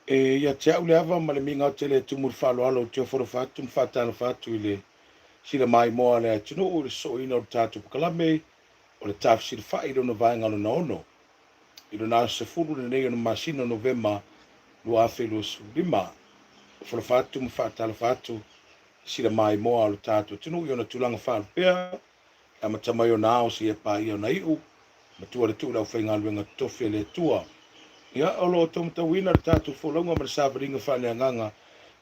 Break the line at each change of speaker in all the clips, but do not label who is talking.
ia te au le ava ma le minga o te le tumur whaloalo te o whorofatu mwhatala whatu i le sila mai moa le atunu o le so ina o tātu pukalame o le tāwhi sila whai rono vaenga no na ono. I rona se furu le nei ono masina Novemba lua awhilu lima o whorofatu mwhatala whatu sila mai moa o le tātu tunu i ona tulanga whalpea a matamai o na ao si e pa i o na iu ma tua le tua au whainga luenga tofi le tua. Ia olo o tom tawina le tātu wholonga ma le sāwaringa whaneanganga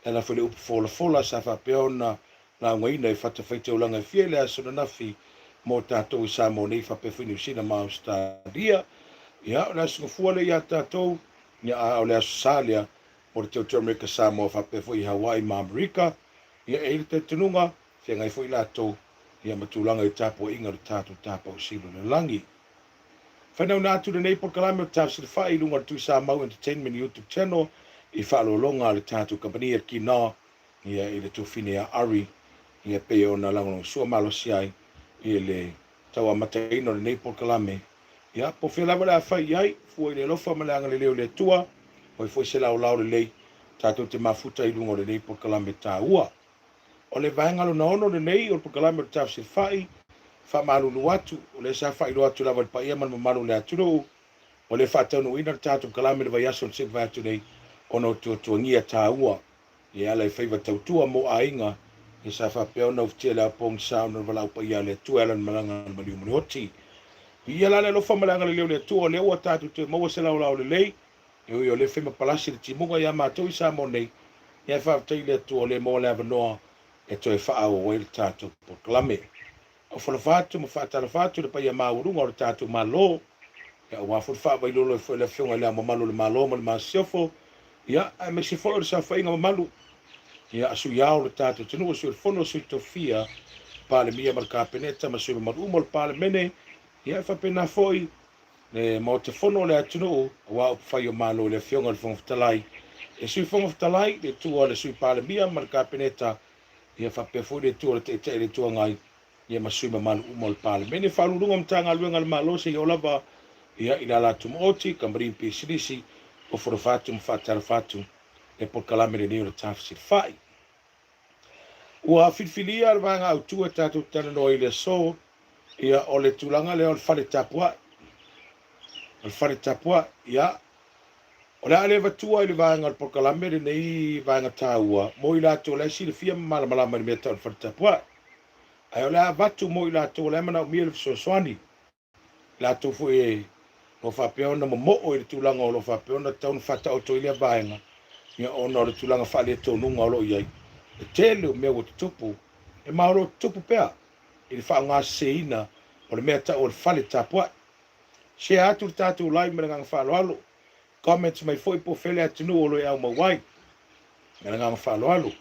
e la whele upu fola sa whapeona na ngaina e whatawhaite o langa fie le aso na nafi mo tātou i sa mo nei whapewhini usina ma Australia. Ia o le aso ngafua le ia tātou ia a o le aso salia o le teo Amerika sa mo whapewhi Hawaii ma Amerika. Ia e te tununga fia ngai fwoi lātou ia matulanga i tāpua inga le tātou tāpau silo le langi. Whanau nā tu nei por kalame o tāwsi le whai lunga tu sa mau entertainment YouTube channel i whaalolonga le tātou kampania ki nā ia i le tūwhine a Ari ia pe o na langono sua malo si ai i le tau amataino le nei por kalame ia po whialawa le a whai iai fua i le lofa ma le anga le leo le tua o i fwoi se lau lau le lei tātou te mafuta i lunga le nei por kalame tā ua. O le vaengalo na ono le nei o por kalame o tāwsi le whai whamarulu atu, o le sa whailu atu lava le paia man mamaru le aturo, o le whatanu ina tātou kalame le vai aso le sik vai atu nei, ono tuangia tā ua, i ala i whaiva tautua mo a inga, i sa whapea ona uftia le apong sa ona walau paia le tua elan malanga na maliu mani hoti. I ala le lofa malanga le leo le tua, o le ua tātou te maua se lau lau le lei, i o le whima palasi le timunga i ama tau i sa mo nei, i a whapatei le tua o le mo le avanoa, e toi wha o le tātou por kalame. O whalawhatu, ma whatalawhatu, le paia maurunga o le tātou malo. Ia o wafur whawa i lolo e whai le whionga lea mamalu le malo, ma le masiofo. Ia, a me si whoi le sa whainga mamalu. Ia, asu iao le tātou tenu, asu le whono sui tofia, pāle mia mar kāpeneta, ma sui maru umo le pāle mene. Ia, whapena whoi, le mo te whono le atunu, wa o whai o malo le whionga le whonga whatalai. E sui whonga whatalai, le tua le sui pāle mia mar kāpeneta. Ia, whapea whoi le tua le te le tua ngai. Ia masui mamalu umol pale. Mene whalurunga mtanga luenga le malose i olava ia ila la tumoti, kambari mpi silisi, o forofatu mfatara fatu, e por kalame le neo le tafsir fai. Ua filfilia le vanga au tua tatu tana no ile so, ia o le tulanga le o le fale tapua. O le fale tapua, ia, o le ale vatua i le vanga le por kalame le nei vanga taua, mo ila to le si le fia malamalama le meta o le fale tapua. Ai o lea vatu mo i lātou le mana o mia le fisoasoani. Lātou fu e lo whapeona mo o i le tūlanga o lo whapeona taun whata o toilea vaenga. Ia ona o le tūlanga whale e tōnunga o lo iai. E tele o mea o te tupu. E mauro tupu pea. I le wha ngā seina o le mea ta o le whale tāpua. Se atu le tātou lai mera nganga whaloalo. Comments mai fwoi po whele atinu o lo e au mawai. Mera nganga whaloalo.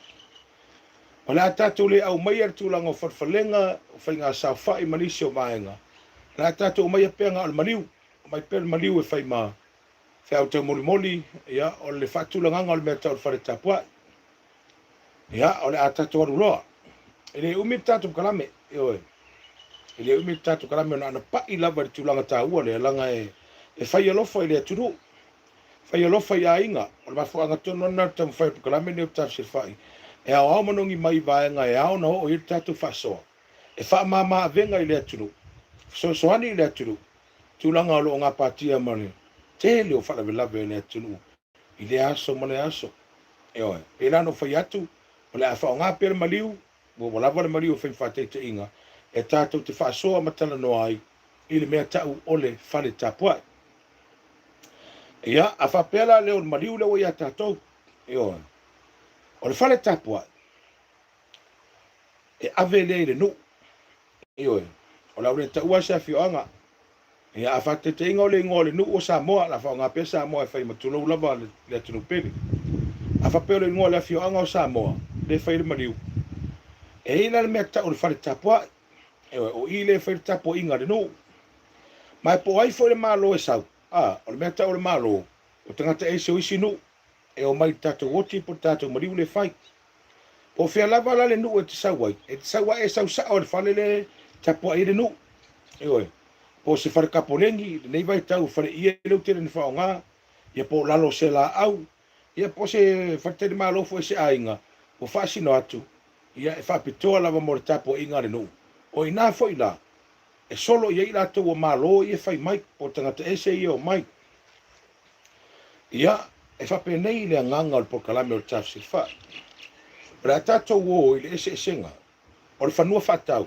O le tātou le au mai ar tūlanga o wharwhalenga, o whai ngā sao whai manisi o maenga. Le tātou mai apea ngā al maliu, o mai pēr maliu e whai mā. Whai au tau moli moli, ia, o le whatūlanga o le mea tau whare tāpua. Ia, o le tātou aru loa. E le umi tātou kalame, ioe. E le umi tātou kalame o na ana pai lava le tūlanga tā ua, le langa e whai alofa i le aturu. Whai alofa i a inga, o le mafu angatono na tamu whai kalame ne o tāwsir whai. E au manongi mai vaenga e au na o i tātou whasoa. E wha mama venga i le aturu. Soani i le aturu. Tūlanga o lo ngā pātia mani. Te leo whalawe lawe i le aturu. I le aso mane aso. E oe. E lano whai atu. O le a wha o ngā pere maliu. Mo lawa le maliu whai whatei te inga. E tātou te whasoa matala no ai. I le mea tau ole whale tāpua. Ia, a whapela leo maliu leo i a tātou. E oe. O le whale tapua, e ave le nu, ioe, o la ure ta ua se awhioanga, e a whate te inga o le ingo le nu o Samoa, la whao ngā pia Samoa e whai matunou lava le atunu pere. A whapeo le ingo le awhioanga o Samoa, le whai le mariu. E ina le mea ta o le whale tapua, ioe, o i le whai tapua inga le nu. Mai po ai fo le malo e sau, o le mea ta o le malo, o tangata e se o isi nu, e o mai tātou oti po tātou mariu le whai. O whia lava la le nu e te sauai. E te sauai e sau sa o le whale le tapua i le nu. E oi. Po se whare kaporengi, nei vai tau whare i e leu tere ni whao ngā. Ia po lalo se la au. ia po se fatele malo fo se ainga o fasino atu ia e fa pitoa lava mo tapo inga le no o ina fo ila e solo ia ila to o malo ia fai mai po tangata ese ia o mai ia e fa penei le nganga o kalame o tafsir fa ra tato wo ile ese senga o le fanua fatau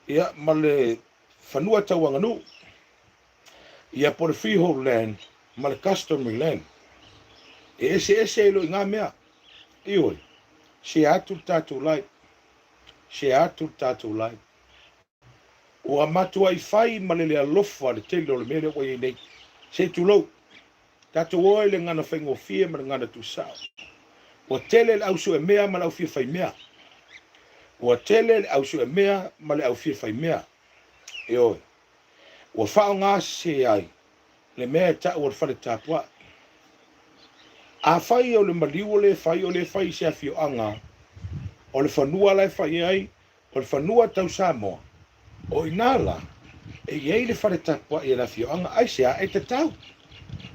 ia male fanua tawanga no ia por freehold land mal customary land ese lo inga mea ioi se atu tatu lai o amatu ai fai malele alofa le tele o le mele o nei se tulo tatu o le ngana fengo fie ma ngana tu sao o tele le ausu e mea ma lau fie fai mea o tele le ausu e mea ma le au fie fai mea ioi o fao ngā se ai le mea ta o fale tapua a fai o le maliu o le fai se afio anga o le fanua lai fai ai o le fanua tau Samoa o inala e iei le fale tapua i la fio anga ai se a e te tau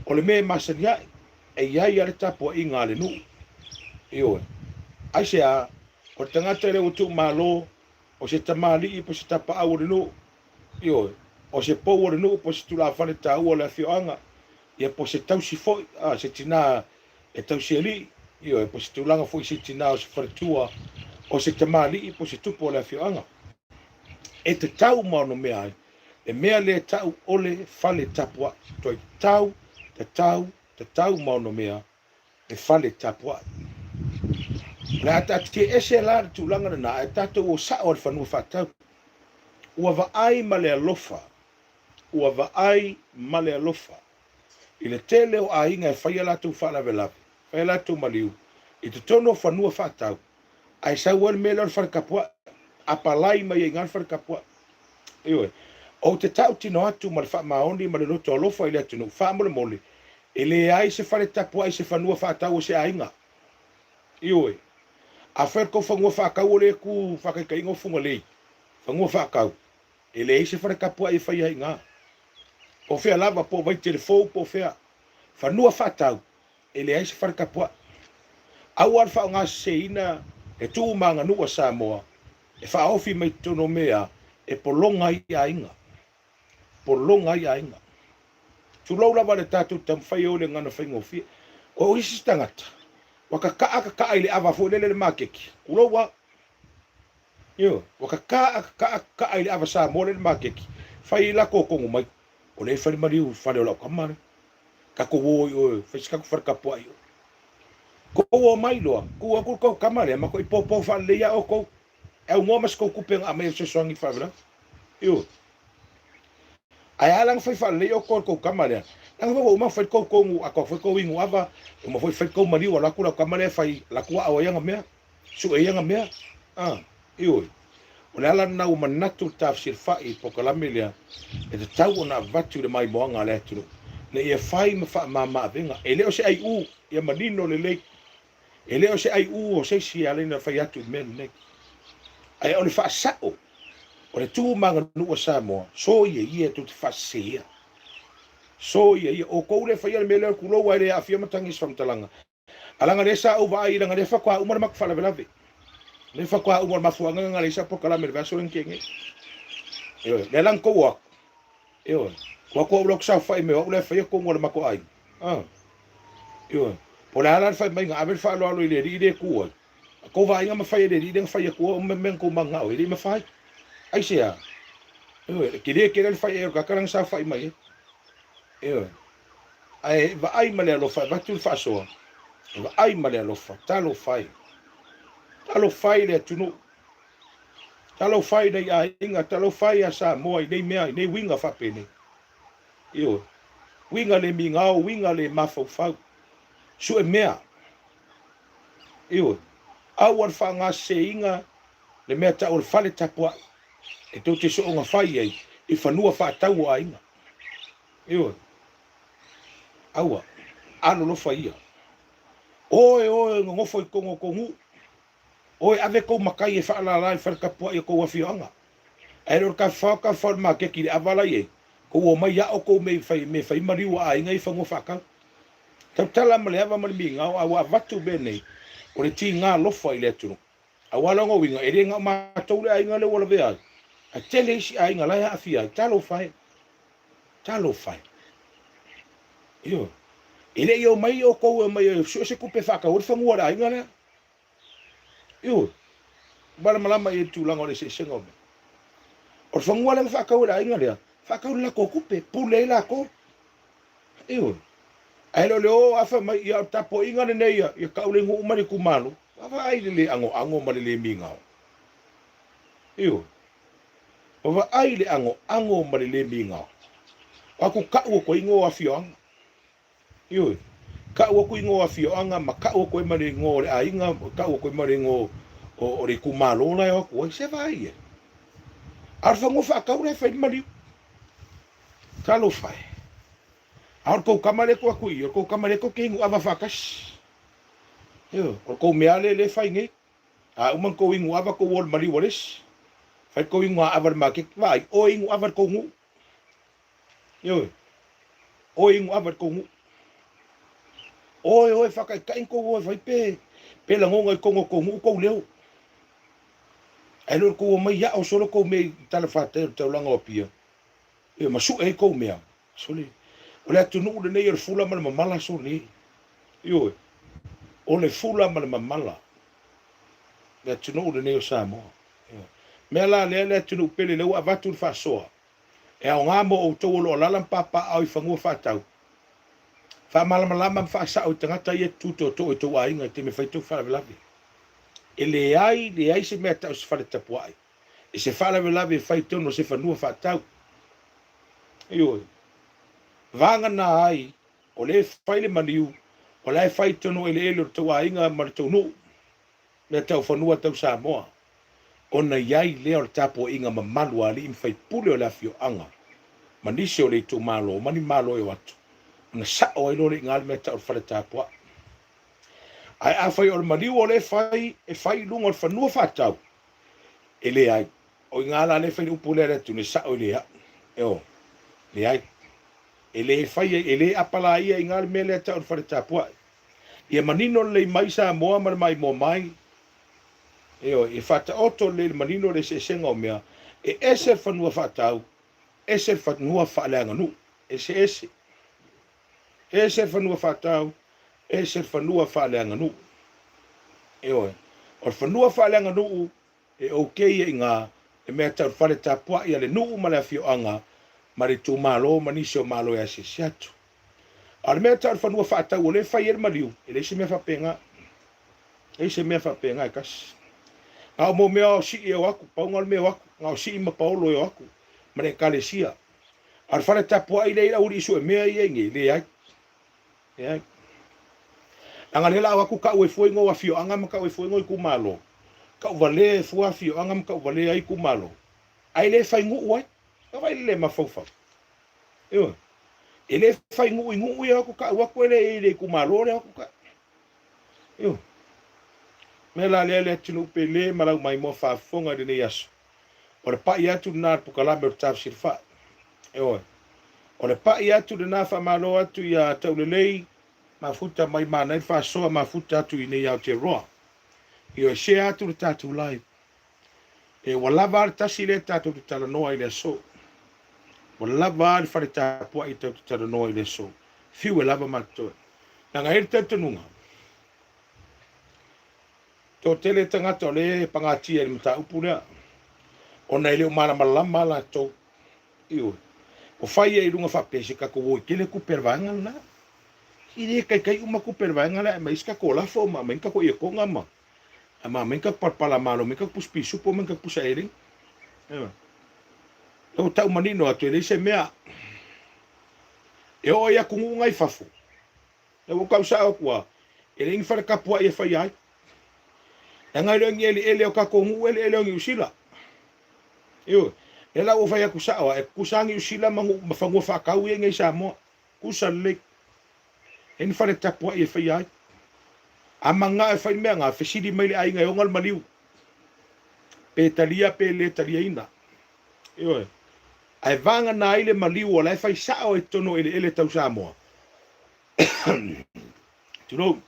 o le mea masania e iai a le tapua i ngā le nu ioi ai se a o tangata le utu malo o se tamali i po se tapa au le nu ioi o se pou o le nu po se tula fale tau o le fio anga ia po se tau si foi se tina e tau se li io e po se tulanga foi se tina o se faretua o se tamali po se tupo le fioanga e te tau mano mea ai e mea le tau ole fale tapua toi te tau mano mea e fale tapua le ata te ese la tulanga na e tato o sa o fanu fatau ua vaai male alofa i le tele o ainga e whaia latu whaalavelave, whaia latu maliu, i te tono whanua whatau, ai sa wan me lor wharekapua, apalai mai e ngan wharekapua. Iwe, o te tau tino atu ma le wha maoni, ma le loto alofa i le atu no, wha mole mole, e le ai se whare tapua, ai se whanua whatau o se ainga. Iwe, a whaer ko whanua whakau o le ku whakaika ingo funga lei, whanua whakau, e le ai se wharekapua i whaia inga. O fea lava po vai telefou po fea fanua fatau ele ai se farkapua au al fa nga seina e tu manga nua Samoa e fa ofi mai tono mea e polonga ia inga tu lo lava le tatu tam fai o le ngana faingo fi o isi tangata waka ka ile ava fo le makeki kulowa yo waka ka ile ava Samoa le makeki fai la ko mai o le fale mariu fale o lau kamare ka ko o fesika ko farkapua io ko o mai loa ko kamare ma ko ipopo fale ia o ko e o ngomas ko kupeng a me se songi fabra io ai alang fale o ko kamare ang o ma fai ko a ko foi ko wingu ava o ma foi ko mariu la ko kamare fai la ko o yanga me su e yanga me io o le ala na o manatu tafsir fai po kalamilia e te tau na vatu le mai moanga le atu le ia fai ma venga e leo se ai u ia manino le le e leo se ai u o se si ale na fai atu men ne ai o le fa sao o le tu manga no Samoa so ia tu fa sia so ia o ko le fai le mele ku lo wa le afia matangi somtalanga alanga le sa o vai langa le fa kwa umar mak fala velave le fa kwa umar mafuanga ngale sa po kala mervaso en kenge le lang ko wa ko blok sa fa me o le fa ko ngol mako ai po la la fa mai nga fa lo le ri ku ko va nga ma fa le ri fa ko men ko manga o ri ma fa ai sia ke le fa ka karang sa fa mai ai va ai male lo fa va tu fa so va ai male lo fa talo fai le tunu talo fai dai a inga talo fai a Samoa nei mea nei winga fa pene winga le mingao winga le mafau su e mea au al fa nga seinga le mea ta o fale tapua e to te so nga fai ai i fanua fa tau a inga aua alo lo fai oe ngofo i kongu oi ave ko makai e fa la la fa kapua e ko afioanga e ro ka fa ma ke ki avala ye ko o mai ya o ko me fai mari wa ai ngai fa mo fa ka Tautala ma le ava ma le minga au avatu bene o le tinga lofa i le atunu awala ngo winga e renga matou le ainga le wala vea a tele isi ainga lai afia talo fai io ele io mai o ko mai so se kupe faka o fangu la ainga le io bala malama e tu lango le se sengo o fangu la faka o la ainga le faka o la ko kupe pule la ko io ai lo leo afa mai ia tapo inga nei ia ka ule ngu mari ku malu afa ai le ango mari le minga io afa ai le ango mari le minga aku ka ko ingo afio io ka ko ingo afio anga ma ka ko mari ngo le ainga ka ko mari ngo o le ku malu la ko se vai arfa ngo fa ka ule fa mari talo fai ar ko kamare ko aku io ko kamare ko kingu ava fakas io ko meale le fai ngi a uma ko ingu ava ko wol mari woles fai ko ingu ava ma ke vai o ingu ava ko ngu io o ingu ava ko ngu o faka ka ingo wo fai pe la ngonga ko ngu ko leo ai lo ko mai ya o solo ko me talafate te langa opia e masu e ko mea soli o le atunu le nei o le fula ma le mamala so ni io o le fula ma le mamala le atunu le nei o Samoa me la le atunu pele le wa vatu fa soa e o ngamo o to lo la papa au fangu fa tau fa malama fa sa o tangata ye tuto to ainga te me fai tu fa la e le ai se me ta se fa te puai e se fa la fai tu no se fa nu fa tau io vanga na ai o le faile maniu o le fai tono ele to ainga mar tonu le tau fanua tau Samoa ona yai le o tapo inga mamalu ali fai pule o la fio anga manisi o le to malo mani malo e watu na sa o ilo le ngal meta o fale tapo ai a fai o maniu o le fai e fai lungo o fanua fatau ele ai o ngala le fai upule le tu ne sa o le o le ai ele fai ele apala ia ingal mele ta for tapua ia manino le mai Samoa mai mo mai e fata oto le manino le se senga o mea e ese fanua fatau ese fanua falanga nu ese fanua fatau ese fanua falanga nu o fanua falanga nu e okay inga e mea ta for tapua ia le nu mala fio anga mari tu malo manisio malo ya sisiatu al meta fa no fa ta ole fa yer mariu ele se me fa penga e kas a mo me o si e waku pa ngol me waku nga si ma paulo e waku mare kalesia al fa ta po ile ila uri su me ye ngi le ya anga le la waku ka we foi ngo wa fio anga ma ka we foi ngo ku malo ka vale fu a fio anga ma ka vale ai ku malo ai le fa ngu wa vai le mafofa io ele fai ngu ia ko ka wa ko ele ku malore ko ka io me la le tinu pele mara mai mo fa fonga de yas o pa ia tu na pu kala me taf sirfa io o pa ia tu na fa malo atu ya taulelei mafuta mai mana fa so mafuta tu ine ya te ro io se atu tatu live e wala var tasile tatu tala no ile so o lava al fare tapu ai te tara no ile so fiu lava mato na ngai te tununga to tele tanga to le pangati e mata upuna ona ile mala malama la to io o fai e lunga fa pese ka ko wo kile ku pervanga na ide kai uma ku pervanga la mais ka ko la fo ma men ka ko e ko ngama ama men ka parpala malo men ka puspi supo men ka pusairi o tau manino atu ele se mea e o ia kungu ngai fafu e o kausa o kua ele ingi fara kapua e fai ai e ngai lo ngi ele o kakongu ele ngi usila io e la o fai a kusa o e kusangi usila mafangu whakau e ngai Samoa kusa le e ni fara tapua e fai ai a manga e fai mea ngā fesiri mai le ai ngai ongal maliu pe le talia ina io ai vanga na ile maliu o lai fai sao e tono ele tau Samoa Tino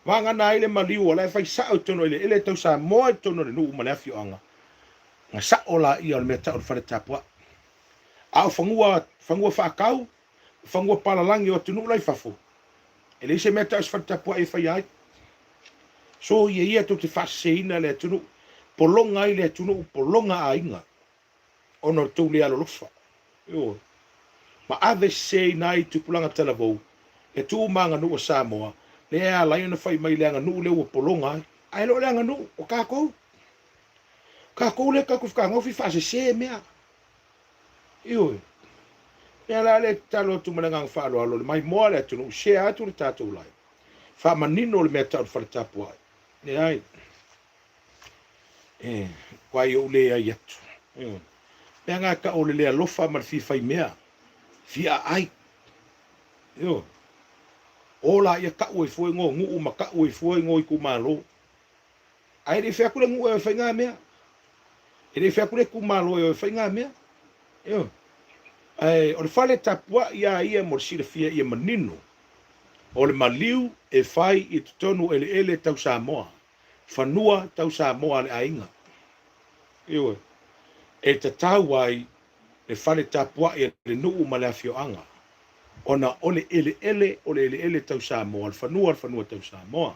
wanga na ile maliu ola fai sa o tono ile tau sa mo tono le nu mala fi anga nga sa ola ia le meta o fale tapua a fangua fa kau fangua pala langi o tunu lai fafo ele se meta os fale tapua e fai ai so ia tu te faseina le tunu polonga ile tunu polonga ainga ono tu le alo lofa yo ma ave sei nai tu pulanga telavo e tu manga no Samoa le a lai na fai mai le nu le o polonga ai lo le nu o ka le ka ku ka ngofi fa se mea yo ya la le talo tu mana ngang fa lo mai mo le tu se a tu tatu lai fa manino le meta fa tapua le ai kwai o le ai atu yo nga ka o le lofa ma fi fai mea fi ai yo ola ia ka oi foi ngo ngu ma ka oi foi ngo ku malo ai le fa ku le ngu e fa nga mea ele fa ku le ku malo e fa nga mea yo ai o le fale tapua ia mo si le fia ia manino o le maliu e fai i tonu ele tau Samoa fanua tau Samoa le ainga yo e te tau ai le fale tapua ia le nuu ma le afioanga ona ole ele tau Samoa fanua tau Samoa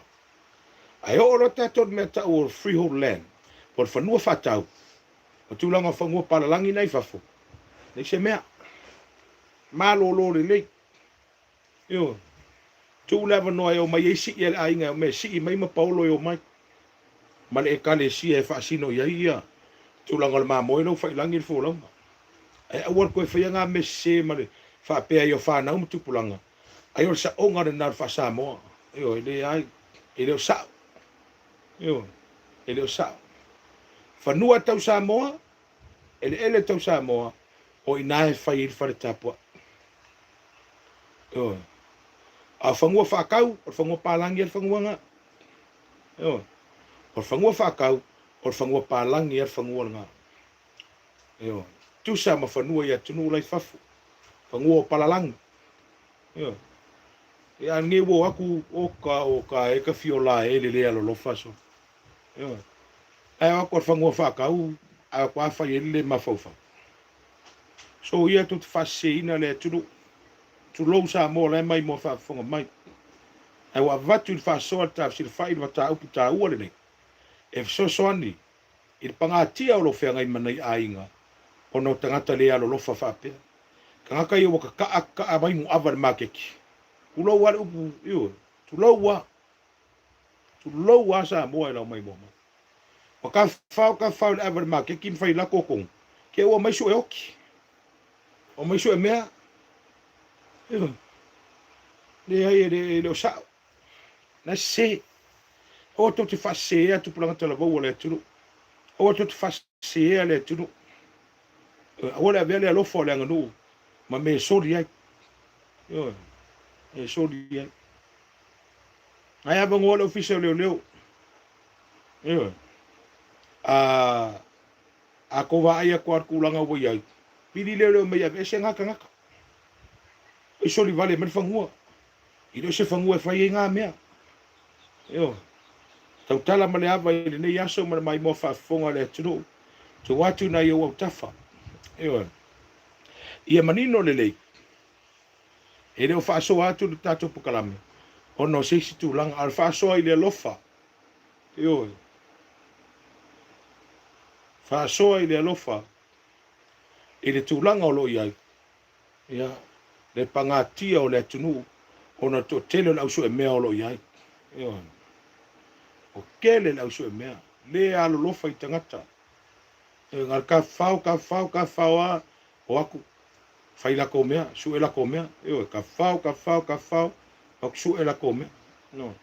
ai o lo tato me tau freehold land por fanua fatau o tulanga fangua palalangi nei fafo nei se mea malo le yo tu leva no ai o mai si ele ainga me si mai ma paulo yo mai ma le kale si e fa sino ia tulanga le mamoi no fai langi fo longa ai awar ko fa nga me se ma le fa pe yo fa na tu pulanga ai o sa onga na fa Samoa yo ele ai ele sa yo ele sa fanua tau Samoa ele tau Samoa o ina fa ir fa tapua yo a fangua fa kau o fangua palangi al fangua nga yo o fangua fa kau o fangua palangi al fangua nga yo tu sa ma fanua ia tunu lai fafu fangua palalangi yo ya ni wo aku o ka e ka fiola ele le alo lo faso yo ai ako fangua fa kau a kwa fa ele ma fofa so ia tu fa seina le tunu tu lo sa mo le mai mo fa fonga mai ai wa vatu fa so ta sil fai wa ta upu ta ua le e so ani il pangati o lo fe ngai manai ainga ono tangata le alo lo fa fa pe kanga kai o ka mai mu avar makeki ulo wa upu yo tu lo wa sa mo ai lo mai mo o ka fa le avar makeki fai la kokong ke o mai so e oki o mai so e mea le ai le sa na se o to te fa se tu pulanga te lavo le tu o to te fa se le tu o le vele lo fo le nganu ma me sori ai yo e sori ai ava ngolo official leo yo a ko va ai ko kulanga wo ai pidi leo me ya se ngaka e soli vale me fangua i do se fangua fai nga mea yo tau tala male ava i nei aso ma mai mo fa fonga le tu watu na yo tafa yo ia manino le e le fa so atu le tato pukalame ono se tu lang al fa so i le lofa yo fa so i le lofa e le tulanga o lo ia ya le pangatia o le tunu ona to tele la uso e mea o lo ia yo o kele la uso e mea le alo lofa i tangata ngal ka fau o aku fai la komea su ela komea yo ka fau o su ela komea no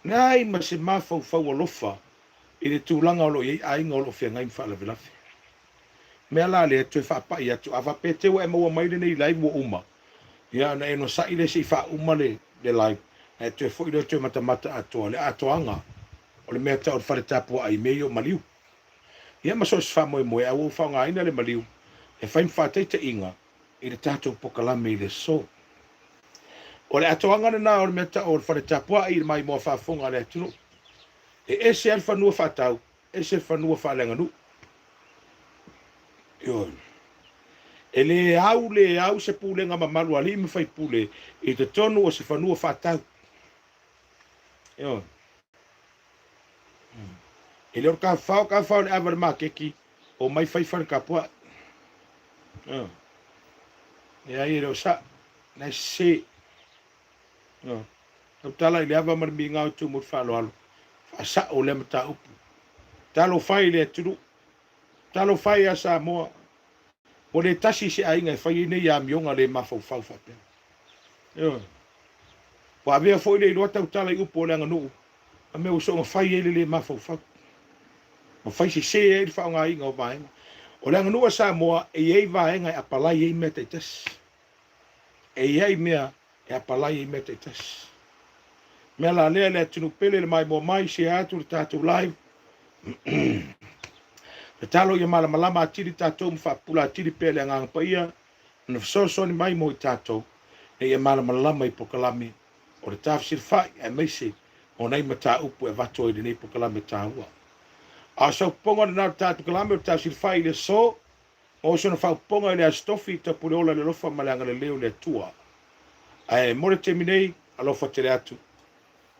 nai ma se ma fau o lofa i le tulanga o lo ia ai ngolo fe ngai fa la vela me la le tu fa pa ia tu ava pete o e mo mai nei lai mo uma ya na eno sa ile si fa uma le lai e tu fo ile tu mata ato le atoanga o le meta o fa tapu ai meio maliu ia ma so fa mo e au fa nga ina le maliu e fa fa te inga i le tato pokalame i le so O le atoanga na o le meta o le whanetapua i mai mo whafonga le atunu. E ese al whanua whatau, ese whanua whalenga nu. Ioi. E le au se pūlenga mamalu ali me whai pūle i te tonu o se whanua whatau. Ioi. E leo ka whao le awar maa keki o mai whai whare kapua. Ioi. E ai reo sa, na se. Ioi. Tau tala i le awa marami ngau tu mut whalo alo. Whasa o le mata upu. Talo whai le aturu. Talo whai a sa moa. O le tasi se ainga e whai nei a mionga le mafau whapea. Ioi. Wa avea fo ile ilo tau tala i upu o le anga nuu. A me uso nga whai ele le mafau whapea. Ma whai se e ili whao ngā inga o vaenga. O le anga nua sa moa e ei vaenga e apalai e mea te tas. E ei mea e apalai e mea te tas. Mea la lea le atunu pele le mai mo mai se atu le tātou live. Le talo ia malama atiri tātou mwhapula atiri pele a nganga paia. Na whasosoni mai mo i tātou. E ia malama i pokalame. O le tāwhasir whai e meise. O nei mata upu e vato i le nei pokalame tāua. A sau ponga na tātou kalame o tāwhasir whai le so. O so na whau ponga i le astofi ta pule ola le lofa malanga le leo le tua. E more te minei alofa te le atu.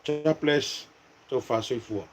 God bless. Tō whāsoi fua.